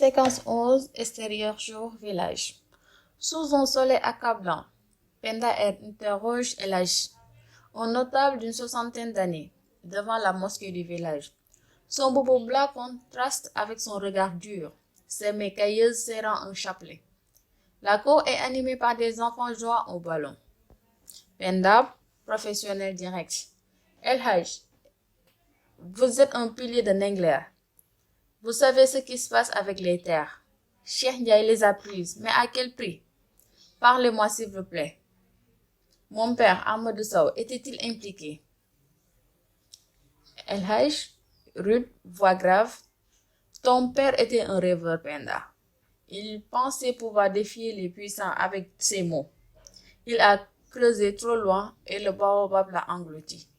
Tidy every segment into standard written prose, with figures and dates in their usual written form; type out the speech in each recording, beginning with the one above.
Séquence 11, extérieur jour, village. Sous un soleil accablant, Penda interroge El Hadj, un notable d'une soixantaine d'années, devant la mosquée du village. Son boubou blanc contraste avec son regard dur, ses mains cailleuses serrant un chapelet. La cour est animée par des enfants jouant au ballon. Penda, professionnel direct. El Hadj, vous êtes un pilier de Ndingler. Vous savez ce qui se passe avec les terres. Cheikh Ndiaye les a prises, mais à quel prix? Parlez-moi s'il vous plaît. Mon père, Amadou Sow, était-il impliqué? El Hadj, rude, voix grave. Ton père était un rêveur, Penda. Il pensait pouvoir défier les puissants avec ses mots. Il a creusé trop loin et le baobab l'a englouti.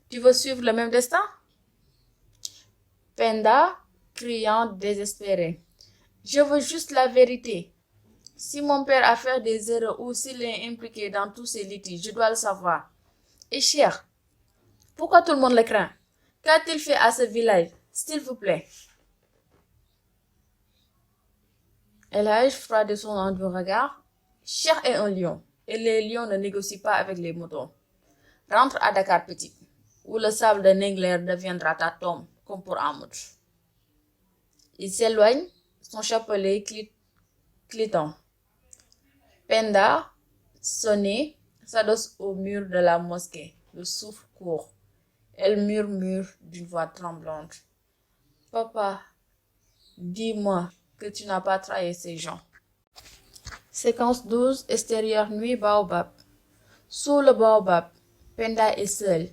Tu veux suivre le même destin? Penda, criant désespéré. Je veux juste la vérité. Si mon père a fait des erreurs ou s'il est impliqué dans tous ces litiges, je dois le savoir. Et cher, pourquoi tout le monde le craint? Qu'a-t-il fait à ce village? S'il vous plaît. El Hadj froid de son du regard. Cheikh est un lion, et les lions ne négocient pas avec les moutons. Rentre à Dakar, petit, où le sable de Ndingler deviendra ta tombe, comme pour Amoud. Il s'éloigne, son chapelet cliquant. Penda, sonné, s'adosse au mur de la mosquée, le souffle court. Elle murmure d'une voix tremblante. Papa, dis-moi que tu n'as pas trahi ces gens. Séquence 12, extérieur nuit, baobab. Sous le baobab, Penda est seule,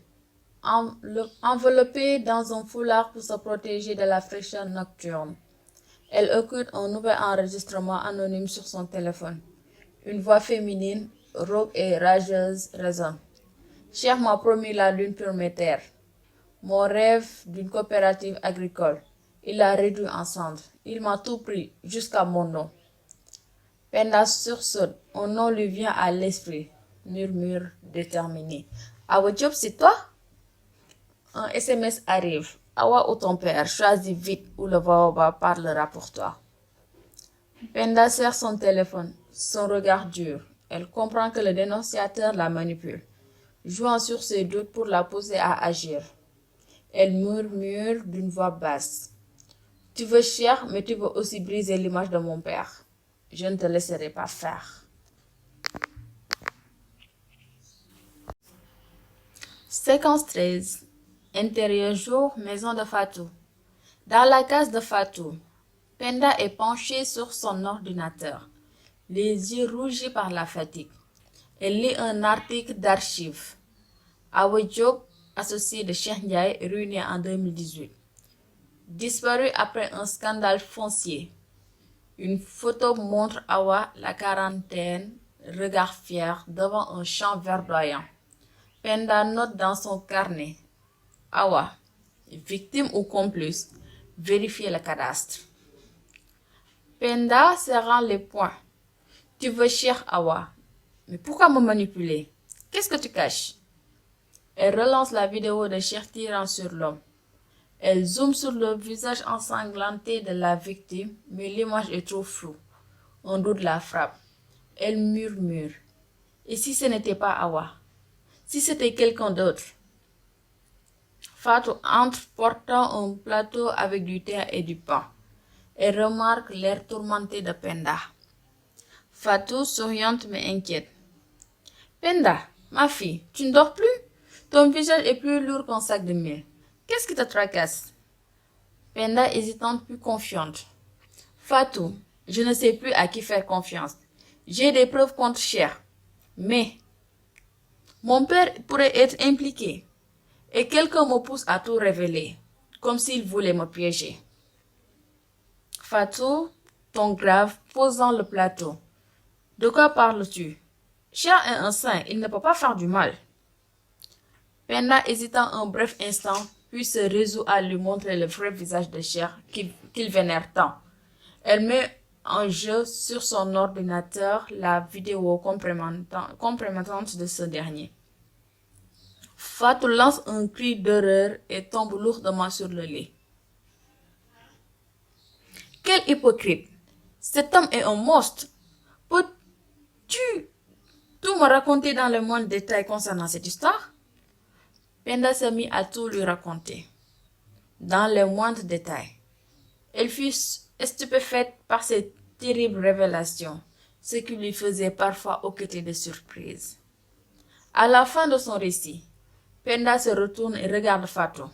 enveloppée dans un foulard pour se protéger de la fraîcheur nocturne. Elle écoute un nouvel enregistrement anonyme sur son téléphone. Une voix féminine, rauque et rageuse, résonne. Cheikh m'a promis la lune pour mes terres. Mon rêve d'une coopérative agricole. Il l'a réduit en cendres. Il m'a tout pris, jusqu'à mon nom. Penda sursaute. Un nom lui vient à l'esprit. Murmure déterminé. Awa Diop, c'est toi? Un SMS arrive. Awa ou ton père, choisis vite ou le baobab parlera pour toi. Penda serre son téléphone, son regard dur. Elle comprend que le dénonciateur la manipule, jouant sur ses doutes pour la pousser à agir. Elle murmure d'une voix basse. Tu veux Cheikh, mais tu veux aussi briser l'image de mon père. Je ne te laisserai pas faire. Séquence 13. Intérieur jour, maison de Fatou. Dans la case de Fatou, Penda est penchée sur son ordinateur, les yeux rougis par la fatigue. Elle lit un article d'archives. Awa Diop, associé de Cheikh Ndiaye, ruiné en 2018. Disparu après un scandale foncier. Une photo montre Awa, la quarantaine, regard fier, devant un champ verdoyant. Penda note dans son carnet. Awa, victime ou complice, vérifiez le cadastre. Penda serrant les poings. Tu veux Cheikh, Awa, mais pourquoi me manipuler? Qu'est-ce que tu caches? Elle relance la vidéo de Cheikh tirant sur l'homme. Elle zoome sur le visage ensanglanté de la victime, mais l'image est trop floue. Un doute la frappe. Elle murmure. Et si ce n'était pas Awa? Si c'était quelqu'un d'autre? Fatou entre portant un plateau avec du thé et du pain. Elle remarque l'air tourmenté de Penda. Fatou, souriante mais inquiète. Penda, ma fille, tu ne dors plus? Ton visage est plus lourd qu'un sac de miel. Qu'est-ce qui te tracasse? Penda hésitante puis confiante. Fatou, je ne sais plus à qui faire confiance. J'ai des preuves contre Cheikh. Mais mon père pourrait être impliqué. Et quelqu'un me pousse à tout révéler, comme s'il voulait me piéger. Fatou, ton grave, posant le plateau. De quoi parles-tu? Cheikh est un saint, il ne peut pas faire du mal. Penda hésitant un bref instant, puis se résout à lui montrer le vrai visage de Cheikh qu'il vénère tant. Elle met en jeu sur son ordinateur la vidéo compromettante de ce dernier. Fatou lance un cri d'horreur et tombe lourdement sur le lit. Quel hypocrite! Cet homme est un monstre. Peux-tu tout me raconter dans le moindre détail concernant cette histoire? Penda se mit à tout lui raconter, dans les moindres détails. Elle fut stupéfaite par ces terribles révélations, ce qui lui faisait parfois hoqueter de surprise. À la fin de son récit, Penda se retourne et regarde Fatou.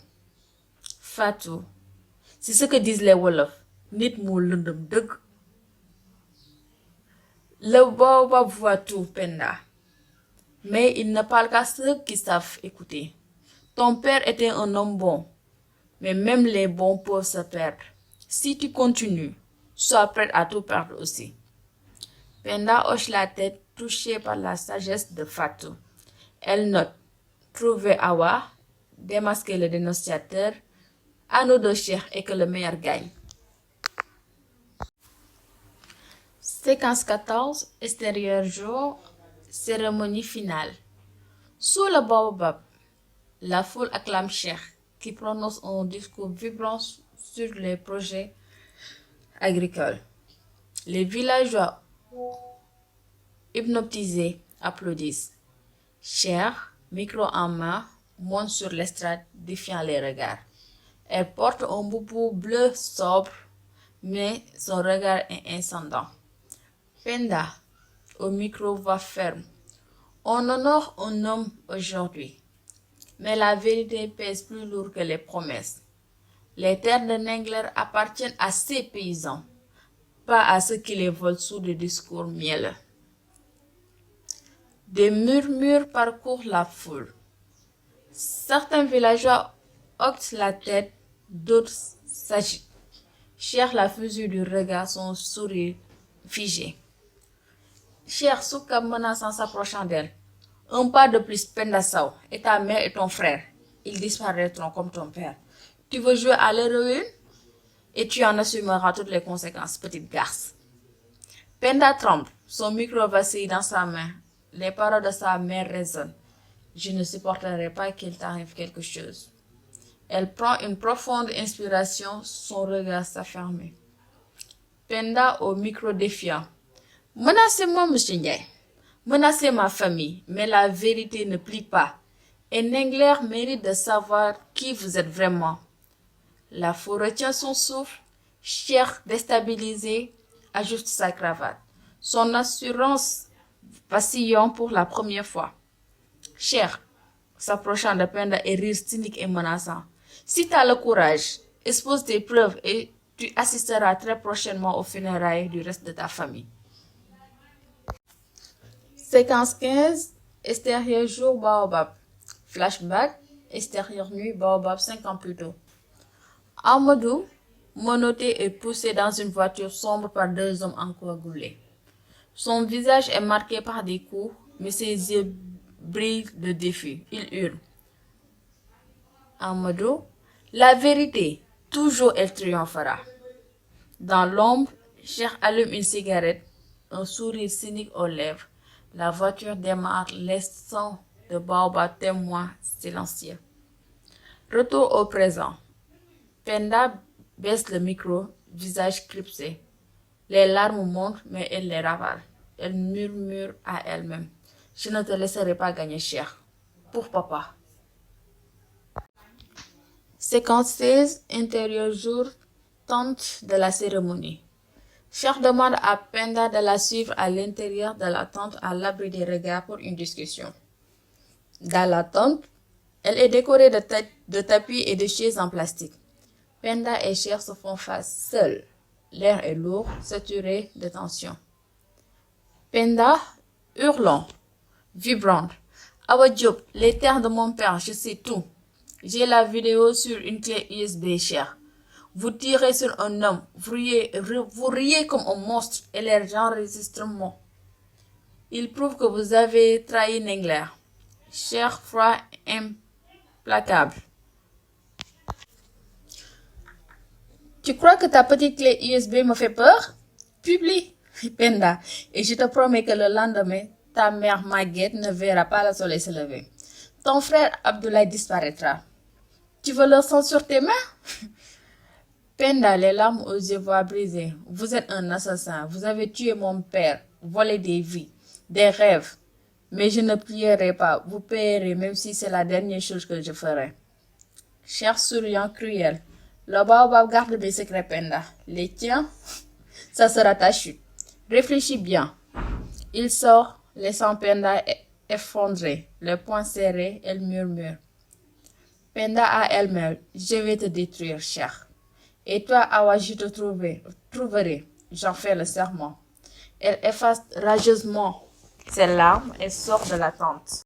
Fatou, c'est ce que disent les Wolofs. Nit mu lëndëm dëgg. Le baobab voit tout, Penda. Mais il ne parle qu'à ceux qui savent écouter. Ton père était un homme bon, mais même les bons peuvent se perdre. Si tu continues, sois prête à tout perdre aussi. Penda hoche la tête, touchée par la sagesse de Fatou. Elle note: trouver Awa, démasquer le dénonciateur, à nous de Cheikh et que le meilleur gagne. Séquence 14, extérieur jour, cérémonie finale. Sous le baobab, la foule acclame Cheikh, qui prononce un discours vibrant sur les projets agricoles. Les villageois, hypnotisés, applaudissent. Cheikh, micro en main, monte sur l'estrade, défiant les regards. Elle porte un boubou bleu sobre, mais son regard est incendant. Penda, au micro, voix ferme. On honore un homme aujourd'hui, mais la vérité pèse plus lourd que les promesses. Les terres de Nengler appartiennent à ces paysans, pas à ceux qui les volent sous des discours mielleux. Des murmures parcourent la foule. Certains villageois hoquent la tête, d'autres s'agitent. Cheikh la fusil du regard, son sourire figé. Cheikh Souka menaçant s'approchant d'elle. Un pas de plus, Penda Sow, et ta mère et ton frère. Ils disparaîtront comme ton père. Tu veux jouer à l'héroïne? Et tu en assumeras toutes les conséquences, petite garce. Penda tremble, son micro vacille dans sa main. Les paroles de sa mère résonnent. Je ne supporterai pas qu'il t'arrive quelque chose. Elle prend une profonde inspiration, son regard s'afferme. Penda au micro défiant. Menacez-moi, monsieur Ndiaye. Menacez ma famille, mais la vérité ne plie pas. Et Nengler mérite de savoir qui vous êtes vraiment. La foule retient son souffle. Cheikh, déstabilisé, ajuste sa cravate. Son assurance vacillant pour la première fois. Cheikh, s'approchant de Penda et rire cynique et menaçant. Si tu as le courage, expose tes preuves et tu assisteras très prochainement aux funérailles du reste de ta famille. Séquence 15, extérieur jour baobab. Flashback, extérieur nuit baobab 5 ans plus tôt. Amadou, menotté et poussé dans une voiture sombre par deux hommes encoagulés. Son visage est marqué par des coups, mais ses yeux brillent de défi. Il hurle. Amadou, la vérité, toujours elle triomphera. Dans l'ombre, Cheikh allume une cigarette, un sourire cynique aux lèvres. La voiture démarre, laissant de baobab témoin silencieux. Retour au présent. Penda baisse le micro, visage clipsé. Les larmes montent, mais elle les ravale. Elle murmure à elle-même. Je ne te laisserai pas gagner, Cheikh. Pour papa. Séquence 16, intérieur jour, tente de la cérémonie. Cheikh demande à Penda de la suivre à l'intérieur de la tente à l'abri des regards pour une discussion. Dans la tente, elle est décorée de tapis et de chaises en plastique. Penda et Cheikh se font face seuls. L'air est lourd, saturé de tension. Penda, hurlant, vibrante. Awa Diop, les terres de mon père, je sais tout. J'ai la vidéo sur une clé USB, Cheikh. Vous tirez sur un homme, vous riez comme un monstre et les enregistrements. Il prouve que vous avez trahi Nengler. Cheikh froid implacable. Tu crois que ta petite clé USB me fait peur? Publie, Penda, et je te promets que le lendemain, ta mère Maguette ne verra pas le soleil se lever. Ton frère Abdoulaye disparaîtra. Tu veux le sang sur tes mains? Penda, les larmes aux yeux, voix brisées. Vous êtes un assassin. Vous avez tué mon père, volé des vies, des rêves. Mais je ne plierai pas. Vous payerez, même si c'est la dernière chose que je ferai. Cher souriant cruel, le baobab garde mes secrets, Penda. Les tiens, ça sera ta chute. Réfléchis bien. Il sort, laissant Penda effondré, le poing serré, elle murmure. Penda à elle-même, je vais te détruire, cher. Et toi, Awa, je te trouverai. J'en fais le serment. Elle efface rageusement ses larmes et sort de la tente.